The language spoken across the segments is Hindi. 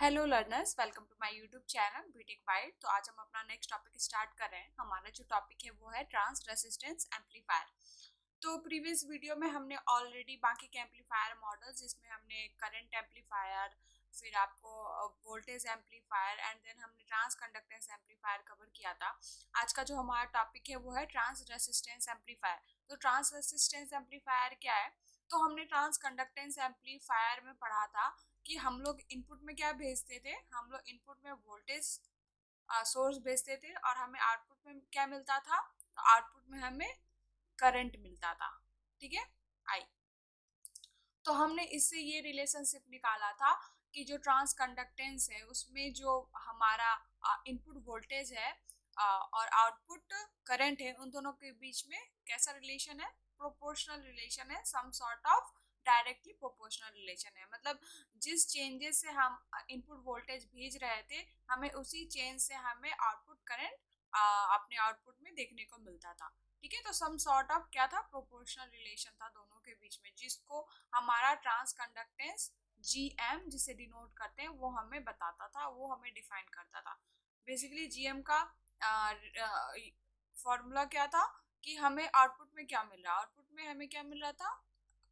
Hello learners, welcome to my YouTube channel BTech byte. तो आज हम अपना नेक्स्ट टॉपिक स्टार्ट कर रहे हैं। हमारा जो टॉपिक है वो है ट्रांस रेसिस्टेंस एम्पलीफायर। तो प्रीवियस वीडियो में हमने ऑलरेडी बाकी के एम्पलीफायर मॉडल्स, जिसमें हमने करंट एम्पलीफायर, फिर आपको वोल्टेज एम्पलीफायर एंड देन हमने ट्रांस कंडक्टेंस एम्पलीफायर कवर किया था। आज का जो हमारा टॉपिक है वो है ट्रांस रेसिस्टेंस एम्पलीफायर। तो ट्रांस रेसिस्टेंस एम्पलीफायर क्या है? तो हमने ट्रांस कंडक्टेंस एम्पलीफायर में पढ़ा था कि हम लोग इनपुट में क्या भेजते थे। हम लोग इनपुट में वोल्टेज सोर्स भेजते थे और हमें आउटपुट में क्या मिलता था। तो आउटपुट में हमें करंट मिलता था। ठीक है। आई तो हमने इससे ये रिलेशनशिप निकाला था कि जो ट्रांस कंडक्टेंस है उसमें जो हमारा इनपुट वोल्टेज है और आउटपुट करंट है, उन दोनों के बीच में कैसा रिलेशन है? प्रोपोर्शनल रिलेशन है, some sort of directly proportional relation है। मतलब जिस चेंजेस से हम इनपुट वोल्टेज भेज रहे थे, हमें उसी चेंज से हमें आउटपुट करंट अपने आउटपुट में देखने को मिलता था। ठीक है। तो सम सॉर्ट ऑफ क्या था? प्रोपोर्शनल रिलेशन था दोनों के बीच में, जिसको हमारा ट्रांस कंडक्टेंस जीएम जिसे डिनोट करते हैं वो हमें बताता था, वो हमें डिफाइन करता था। बेसिकली जीएम का फॉर्मूला क्या था कि हमें आउटपुट में क्या मिल रहा है। आउटपुट में हमें क्या मिल रहा था?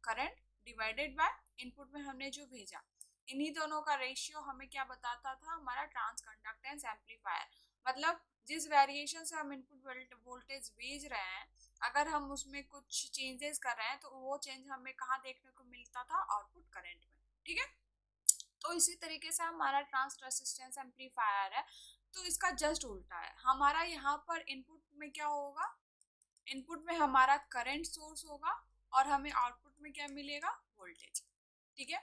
करंट डिवाइडेड बाय इनपुट में हमने जो भेजा। इन्हीं दोनों का रेशियो हमें क्या बताता था? हमारा ट्रांस कंडक्टेंस एम्पलीफायर। मतलब जिस वेरिएशन से हम इनपुट वोल्टेज भेज रहे हैं, अगर हम उसमें कुछ चेंजेस कर रहे हैं तो वो चेंज हमें कहाँ देखने को मिलता था? आउटपुट करंट में। ठीक है। तो इसी तरीके से हमारा ट्रांस रेसिस्टेंस एम्पलीफायर है। तो इसका जस्ट उल्टा है। हमारा यहाँ पर इनपुट में क्या होगा? इनपुट में हमारा करंट सोर्स होगा और हमें आउटपुट में क्या मिलेगा? वोल्टेज। ठीक है।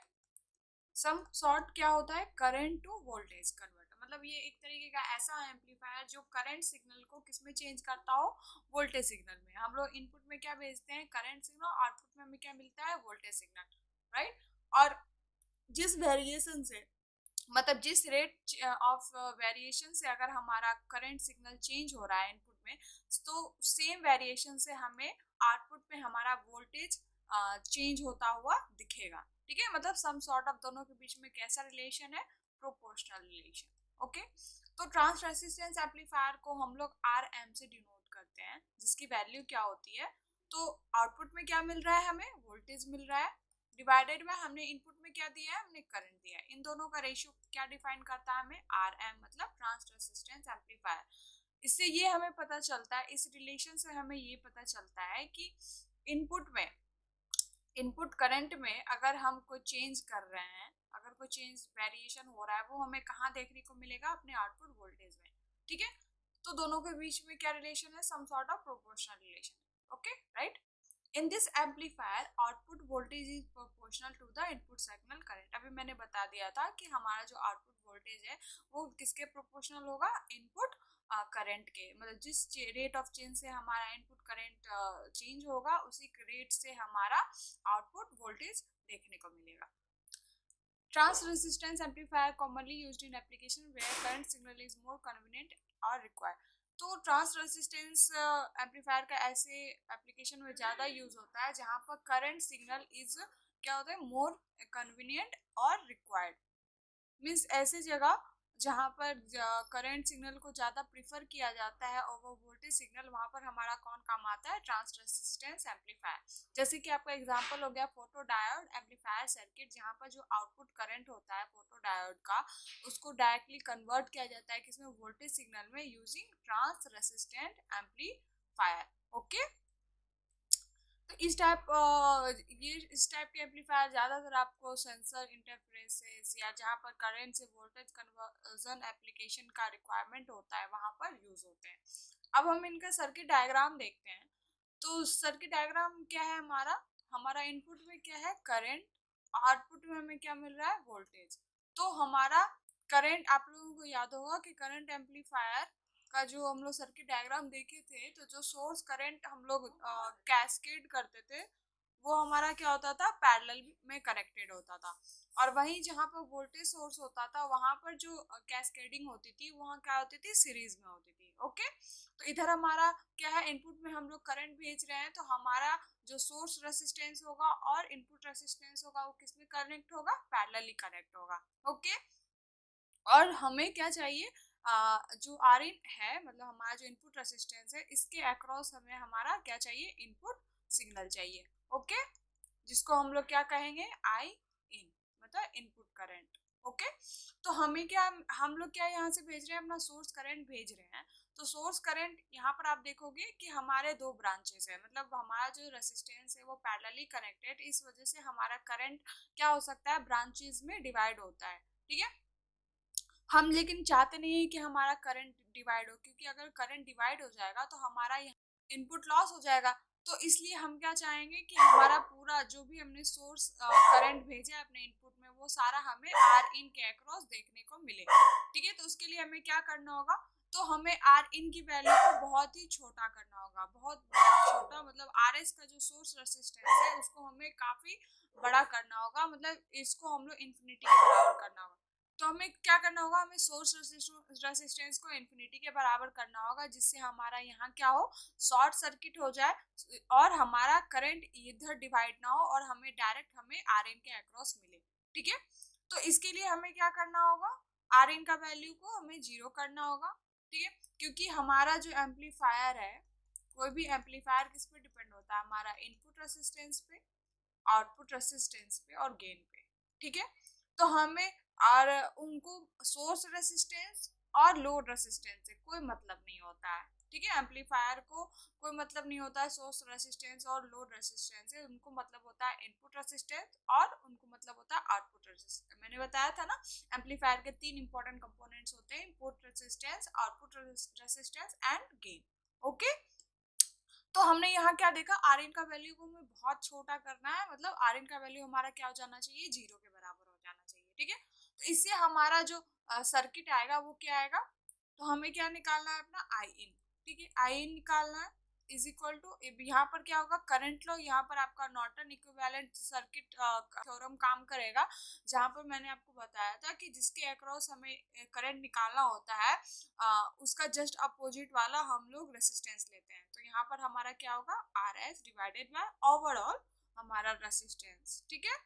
सम सॉर्ट क्या होता है? Current to voltage converter. मतलब ये एक तरीके का ऐसा एम्पलीफायर जो करंट सिग्नल को किस में चेंज करता हो? वोल्टेज सिग्नल में। हम लोग इनपुट में क्या भेजते हैं? Current signal. आउटपुट में हमें क्या मिलता है? Voltage signal. राइट। और जिस वेरिएशन से, मतलब जिस रेट ऑफ वेरिएशन से अगर हमारा करंट सिग्नल चेंज हो रहा है इनपुट में, तो सेम वेरिएशन से हमें आउटपुट में हमारा वोल्टेज चेंज होता हुआ दिखेगा। ठीक है। मतलब सम सॉर्ट ऑफ दोनों के बीच में कैसा रिलेशन है? Proportional relation. ओके। तो ट्रांस रेसिस्टेंस एम्पलीफायर को हम लोग आर एम से डिनोट करते हैं, जिसकी वैल्यू क्या होती है? तो आउटपुट में क्या मिल रहा है? हमें वोल्टेज मिल रहा है, डिवाइडेड में हमने इनपुट में क्या दिया है? हमने करंट दिया है। इन दोनों का रेशियो क्या डिफाइन करता है? हमें आर एम, मतलब ट्रांस रेसिस्टेंस एम्पलीफायर। इससे ये हमें पता चलता है, इस रिलेशन से हमें ये पता चलता है कि इनपुट में, इनपुट करंट में अगर हम कोई चेंज कर रहे हैं, अगर कोई चेंज वेरिएशन हो रहा है, वो हमें कहाँ देखने को मिलेगा? अपने आउटपुट वोल्टेज में। ठीक है। तो दोनों के बीच में क्या रिलेशन है? Some sort of proportional relation. Okay, right. In this amplifier output voltage is proportional to the input signal current. अभी मैंने बता दिया था कि हमारा जो आउटपुट वोल्टेज है वो किसके प्रोपोर्शनल होगा? इनपुट करंट के। मतलब जिस रेट ऑफ चेंज से हमारा इनपुट करंट चेंज होगा, उसी रेट से हमारा आउटपुट वोल्टेज देखने को मिलेगा। Trans resistance amplifier commonly used in application where current signal is more convenient और रिक्वायर्ड। तो ट्रांस रेसिस्टेंस एम्पलीफायर का ऐसे एप्लीकेशन में ज़्यादा यूज होता है जहाँ पर करंट सिग्नल इज क्या होता है? मोर कन्वीनियंट और रिक्वायर्ड। मीन्स ऐसी जगह जहाँ पर करंट सिग्नल को ज़्यादा प्रिफर किया जाता है और वो वोल्टेज सिग्नल, वहाँ पर हमारा कौन काम आता है? Trans resistance amplifier. जैसे कि आपका एग्जांपल हो गया फोटो डायोड एम्पलीफायर सर्किट, जहाँ पर जो आउटपुट करंट होता है फोटो डायोड का, उसको डायरेक्टली कन्वर्ट किया जाता है किसमें? वोल्टेज सिग्नल में, using trans resistant amplifier. Okay. तो इस टाइप के एम्पलीफायर ज़्यादातर आपको सेंसर इंटरफेरेंसेस या जहाँ पर करंट से वोल्टेज कन्वर्जन एप्लीकेशन का रिक्वायरमेंट होता है वहाँ पर यूज होते हैं। अब हम इनका सर्किट डायग्राम देखते हैं। तो सर्किट डायग्राम क्या है? हमारा हमारा इनपुट में क्या है? करंट। आउटपुट में हमें क्या मिल रहा है? वोल्टेज। तो हमारा करंट, आप लोगों को याद होगा कि करंट एम्पलीफायर का जो हम लोग सर्किट डायग्राम देखे थे, तो जो सोर्स करंट हम लोग कैस्केड करते थे, वो हमारा क्या होता था? पैरेलल में कनेक्टेड होता था। और वहीं जहाँ पर वोल्टेज सोर्स होता था, वहां पर जो कैस्केडिंग होती थी, वहाँ क्या होती थी? सीरीज में होती थी। ओके। तो इधर हमारा क्या है? इनपुट में हम लोग करंट भेज रहे हैं, तो हमारा जो सोर्स रेसिस्टेंस होगा और इनपुट रेसिस्टेंस होगा वो किस में कनेक्ट होगा? पैरेलली कनेक्ट होगा। ओके। और हमें क्या चाहिए, जो आर इन है मतलब हमारा जो इनपुट रेसिस्टेंस है इसके अक्रॉस हमें हमारा क्या चाहिए, इनपुट सिग्नल चाहिए। ओके, जिसको हम लोग क्या कहेंगे, आई इन, मतलब इनपुट करंट। ओके, तो हमें क्या, हम लोग क्या यहाँ से भेज रहे हैं, अपना सोर्स करंट भेज रहे हैं। तो सोर्स करंट यहाँ पर आप देखोगे कि हमारे दो ब्रांचेस है, मतलब हमारा जो रेसिस्टेंस है वो पैरेलली कनेक्टेड, इस वजह से हमारा करंट क्या हो सकता है, ब्रांचेस में डिवाइड होता है। ठीक है, हम लेकिन चाहते नहीं है कि हमारा करंट डिवाइड हो, क्योंकि अगर करंट डिवाइड हो जाएगा तो हमारा इनपुट लॉस हो जाएगा। तो इसलिए हम क्या चाहेंगे कि हमारा पूरा जो भी हमने सोर्स करंट भेजा है अपने इनपुट में वो सारा हमें आर इन के अक्रॉस देखने को मिले। ठीक है, तो उसके लिए हमें क्या करना होगा, तो हमें आर इन की वैल्यू को बहुत ही छोटा करना होगा, बहुत बहुत छोटा, मतलब आर एस का जो सोर्स रेसिस्टेंस है उसको हमें काफी बड़ा करना होगा, मतलब इसको हम लोग इन्फिनिटी के बराबर करना होगा। तो हमें क्या करना होगा, हमें सोर्स रेसिस्टेंस को इन्फिनिटी के बराबर करना होगा, जिससे हमारा यहाँ क्या हो, शॉर्ट सर्किट हो जाए और हमारा करंट इधर डिवाइड ना हो और हमें डायरेक्ट हमें आर एन के अक्रॉस मिले। ठीक है, तो इसके लिए हमें क्या करना होगा, आर एन का वैल्यू को हमें 0 करना होगा। ठीक है, क्योंकि हमारा जो एम्पलीफायर है, कोई भी एम्पलीफायर किस पे डिपेंड होता है, हमारा इनपुट रेसिस्टेंस पे, आउटपुट रेसिस्टेंस पे और गेन पे। ठीक है, तो हमें और उनको सोर्स रेसिस्टेंस और लोड रेसिस्टेंस से कोई मतलब नहीं होता है। ठीक है, एम्पलीफायर को कोई मतलब नहीं होता है सोर्स रेसिस्टेंस और लोड रेसिस्टेंस से, उनको मतलब होता है इनपुट रेसिस्टेंस और उनको मतलब होता है आउटपुट रेसिस्टेंस। मैंने बताया था ना, एम्पलीफायर के 3 इंपॉर्टेंट कंपोनेंट्स होते हैं, input resistance, output resistance and gain. Okay, तो हमने यहाँ क्या देखा, आर इन का वैल्यू को हमें बहुत छोटा करना है, मतलब आर इन का वैल्यू हमारा क्या हो जाना चाहिए, 0 के बराबर हो जाना चाहिए। ठीक है, तो इससे हमारा जो सर्किट आएगा वो क्या आएगा, तो हमें क्या निकालना है, अपना आई इन। ठीक है, आई इन निकालना है, इज इक्वल टू, यहाँ पर क्या होगा, करंट लो, यहाँ पर आपका नॉर्टन इक्विवेलेंट सर्किट थ्योरम काम करेगा, जहाँ पर मैंने आपको बताया था कि जिसके अक्रॉस हमें करंट निकालना होता है उसका जस्ट अपोजिट वाला हम लोग रेसिस्टेंस लेते हैं। तो यहाँ पर हमारा क्या होगा, R S divided by overall हमारा रेसिस्टेंस। ठीक है,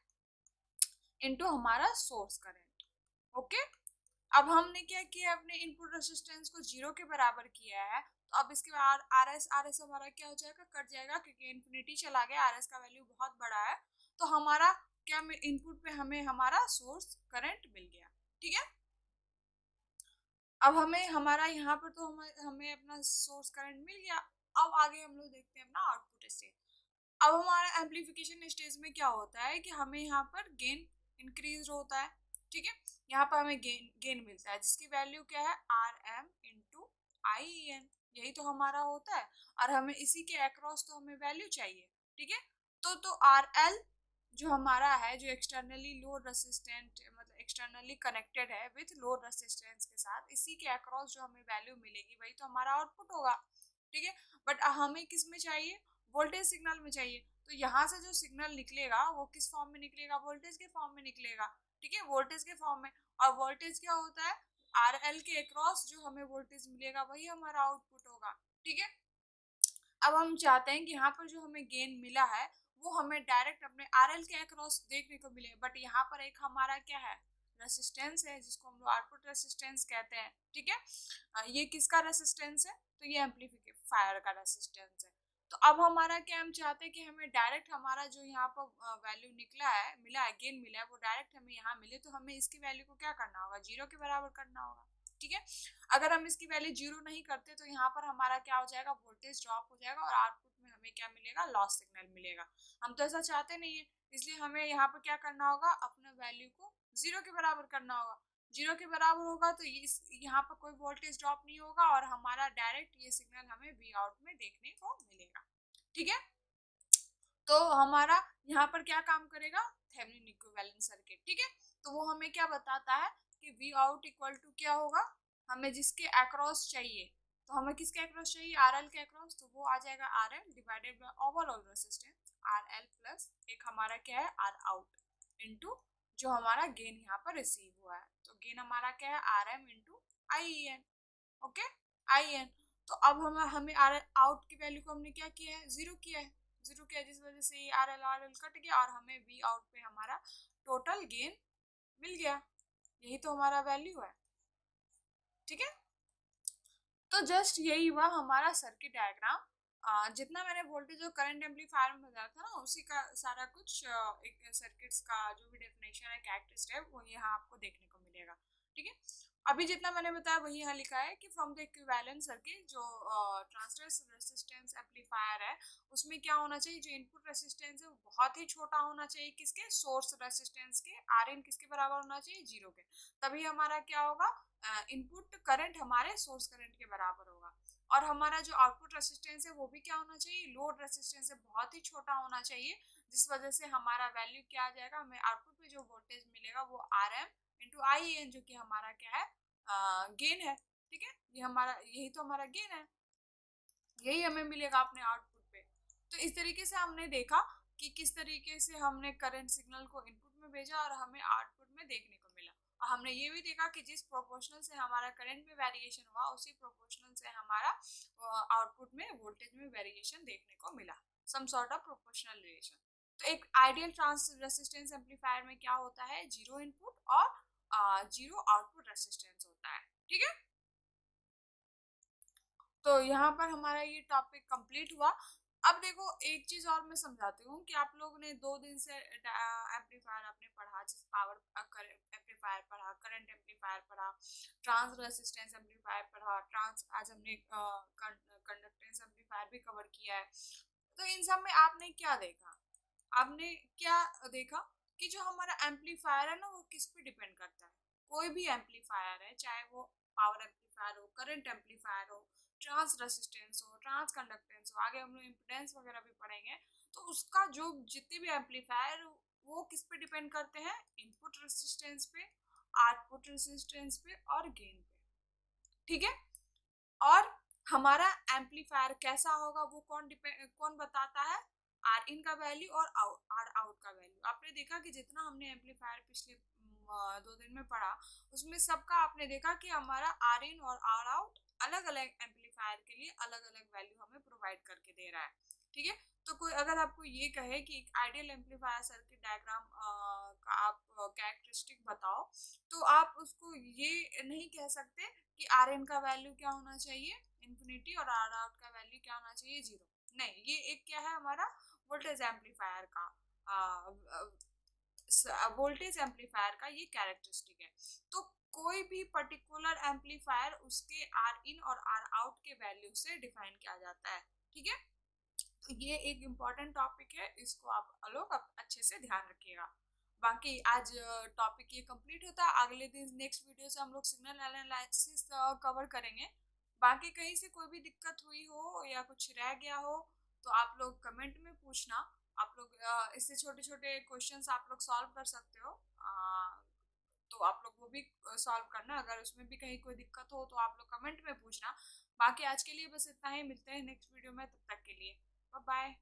इनटू हमारा सोर्स करंट। ओके, अब हमने क्या किया, अपने इनपुट रेसिस्टेंस को 0 के बराबर किया है, तो अब इसके बाद आर एस हमारा क्या हो जाएगा, कट जाएगा, क्योंकि इन्फिनिटी चला गया, आर एस का वैल्यू बहुत बड़ा है। तो हमारा क्या, इनपुट पे हमें हमारा सोर्स करंट मिल गया। ठीक है, अब हमें हमारा यहाँ पर तो हमें अपना सोर्स करंट मिल गया। अब आगे हम लोग देखते हैं अपना आउटपुट स्टेज। अब हमारा एम्पलीफिकेशन स्टेज में क्या होता है कि हमें यहाँ पर गेन इंक्रीज होता है। ठीक है, यहाँ पर हमें गेन गेन मिलता है, जिसकी वैल्यू क्या है, R M into I N, यही तो हमारा होता है। और हमें इसी के अक्रॉस तो हमें वैल्यू चाहिए। ठीक है, तो आर एल जो हमारा है, जो एक्सटर्नली लोड रेसिस्टेंट, मतलब एक्सटर्नली कनेक्टेड है विथ लोड रेसिस्टेंस के साथ, इसी के अक्रॉस जो हमें वैल्यू मिलेगी वही तो हमारा आउटपुट होगा। ठीक है, बट हमें किस में चाहिए, वोल्टेज सिग्नल में चाहिए। तो यहाँ से जो सिग्नल निकलेगा वो किस फॉर्म में निकलेगा, वोल्टेज के फॉर्म में निकलेगा। ठीक है, वोल्टेज के फॉर्म में, और वोल्टेज क्या होता है, आर एल के अक्रॉस जो हमें वोल्टेज मिलेगा वही हमारा आउटपुट होगा। ठीक है, अब हम चाहते हैं कि यहाँ पर जो हमें गेन मिला है वो हमें डायरेक्ट अपने आर एल के अक्रॉस देखने को मिले, बट यहाँ पर एक हमारा क्या है, रेसिस्टेंस है, जिसको हम लोग आउटपुट रेसिस्टेंस कहते हैं। ठीक है, ये किसका रेसिस्टेंस है, तो ये एम्पलीफायर का रेसिस्टेंस है। तो अब हमारा क्या, हम चाहते हैं कि हमें डायरेक्ट हमारा जो यहाँ पर वैल्यू निकला है, मिला है, गेन मिला है, वो डायरेक्ट हमें यहाँ मिले, तो हमें इसकी वैल्यू को क्या करना होगा, 0 के बराबर करना होगा। ठीक है, अगर हम इसकी वैल्यू 0 नहीं करते तो यहाँ पर हमारा क्या हो जाएगा, वोल्टेज ड्रॉप हो जाएगा और आउटपुट में हमें क्या मिलेगा, लॉस सिग्नल मिलेगा। हम तो ऐसा चाहते नहीं है, इसलिए हमें यहाँ पर क्या करना होगा, अपने वैल्यू को 0 के बराबर करना होगा। 0 के बराबर होगा तो यहाँ पर कोई वोल्टेज ड्रॉप नहीं होगा और हमारा डायरेक्ट ये सिग्नल हमें वी आउट में देखने को मिलेगा। ठीक है, तो हमारा यहाँ पर क्या काम करेगा, थेवेनिन इक्विवेलेंट सर्किट। ठीक है, तो वो हमें क्या बताता है कि वी आउट इक्वल टू क्या होगा, हमें जिसके अक्रॉस चाहिए, तो हमें किसके अक्रॉस चाहिए, आर एल के अक्रॉस, तो वो आ जाएगा R L divided by overall resistance R L plus एक हमारा क्या है, आर आउट इनटू जो हमारा गेन यहाँ पर रिसीव हुआ है, तो गेन हमारा क्या है, R M into I N. Okay, I N. तो अब हमें आर आउट की वैल्यू को हमने क्या किया है, 0 किया है, 0 किया, जिस वजह से ये आर एल कट गया और हमें वी आउट पे हमारा टोटल गेन मिल गया, यही तो हमारा वैल्यू है। ठीक है। तो जस्ट यही हुआ हमारा सर्किट डायग्राम। जितना मैंने वोल्टेज और करंट एम्पलीफायर में बताया था ना, उसी का सारा कुछ एक सर्किट्स का जो भी डेफिनेशन है, कैरेक्टरिस्टिक है, वो यहाँ आपको देखने को मिलेगा। ठीक है। अभी जितना मैंने बताया वही यहाँ लिखा है कि फ्रॉम द इक्विवेलेंट सर्किट, जो ट्रांसफर रेजिस्टेंस एम्पलीफायर है, उसमें क्या होना चाहिए, जो इनपुट रेजिस्टेंस है वो बहुत ही छोटा होना चाहिए, किसके, सोर्स रेजिस्टेंस के। आर इन किसके बराबर होना चाहिए, 0 के। तभी हमारा क्या होगा, इनपुट करंट हमारे सोर्स करंट के बराबर होगा। और हमारा जो आउटपुट रेसिस्टेंस है वो भी क्या होना चाहिए, लोड रेसिस्टेंस से बहुत ही छोटा होना चाहिए, जिस वजह से हमारा वैल्यू क्या आ जाएगा, हमें आउटपुट में जो वोल्टेज मिलेगा वो R M into I N, जो कि हमारा क्या है, गेन है। ठीक है, ये हमारा, यही तो हमारा गेन है, यही हमें मिलेगा अपने आउटपुट पे। तो इस तरीके से हमने देखा कि किस तरीके से हमने करंट सिग्नल को इनपुट में भेजा और हमें आउटपुट में देखने को मिला। और हमने ये भी देखा कि जिस प्रोपोर्शनल से हमारा करंट में वेरिएशन हुआ, उसी प्रोपोर्शनल से हमारा आउटपुट में वोल्टेज में वेरिएशन देखने को मिला, some sort of proportional relation. तो एक आइडियल ट्रांस रेसिस्टेंस एम्पलीफायर में क्या होता है, 0 इनपुट और 0 आउटपुट रेसिस्टेंस होता है। ठीक है। तो यहाँ पर हमारा ये टॉपिक कंप्लीट हुआ। अब देखो एक चीज और मैं समझाती हूँ कि आप लोगों ने 2 दिन से एम्पलीफायर आपने पढ़ा, जैसे पावर एम्पलीफायर पढ़ा, करंट एम्पलीफायर पढ़ा, ट्रांस रेसिस्टेंस एम्पलीफायर पढ़ा, ट्रांस, आज हमने कंडक्टेंस एम्पलीफायर भी कवर किया है। तो इन सब में आपने क्या देखा, आपने क्या देखा कि जो हमारा एम्पलीफायर है ना, वो किस पे डिपेंड करता है। कोई भी एम्पलीफायर है, चाहे वो पावर एम्पलीफायर हो, करंट एम्पलीफायर हो, ट्रांस रेसिस्टेंस हो, ट्रांस कंडक्टेंस हो, आगे हम लोग इम्पिडेंस वगैरह भी पढ़ेंगे, तो उसका जो जितने भी एम्पलीफायर, वो किस पे डिपेंड करते हैं, इनपुट रेसिस्टेंस पे, आउटपुट रेसिस्टेंस पे और गेन पे। ठीक है। और हमारा एम्पलीफायर कैसा होगा वो कौन बताता है, आर इन का वैल्यू और आर आउट का वैल्यू। आपने देखा कि जितना हमने एम्पलीफायर पिछले 2 दिन में पढ़ा, उसमें सबका आपने देखा कि हमारा आर इन और आर आउट अलग अलग एम्पलीफायर के लिए अलग अलग वैल्यू हमें प्रोवाइड करके दे रहा है। ठीक है। तो कोई अगर आपको ये कहे कि एक आइडियल एम्पलीफायर सर्किट डायग्राम का आप कैरेक्टरिस्टिक बताओ, तो आप उसको ये नहीं कह सकते कि आर इन का वैल्यू क्या होना चाहिए, इन्फिनिटी, और आर आउट का वैल्यू क्या होना चाहिए, 0। नहीं, ये एक क्या है, हमारा वोल्टेज एम्पलीफायर का वोल्टेज एम्पलीफायर का ये कैरेक्टरिस्टिक है। तो कोई भी पर्टिकुलर एम्पलीफायर उसके आर इन और आर आउट के वैल्यू से डिफाइन किया जाता है। ठीक है। तो ये एक इम्पॉर्टेंट टॉपिक है, इसको आप लोग अच्छे से ध्यान रखिएगा। बाकी आज टॉपिक ये कंप्लीट होता है, अगले दिन नेक्स्ट वीडियो से हम लोग सिग्नल एनालिसिस कवर करेंगे। बाकी कहीं से कोई भी दिक्कत हुई हो या कुछ रह गया हो, तो आप लोग कमेंट में पूछना। आप लोग इससे छोटे छोटे क्वेश्चंस आप लोग सॉल्व कर सकते हो, तो आप लोग वो भी सॉल्व करना। अगर उसमें भी कहीं कोई दिक्कत हो तो आप लोग कमेंट में पूछना। बाकी आज के लिए बस इतना ही, मिलते हैं नेक्स्ट वीडियो में, तब तक के लिए बाय बाय।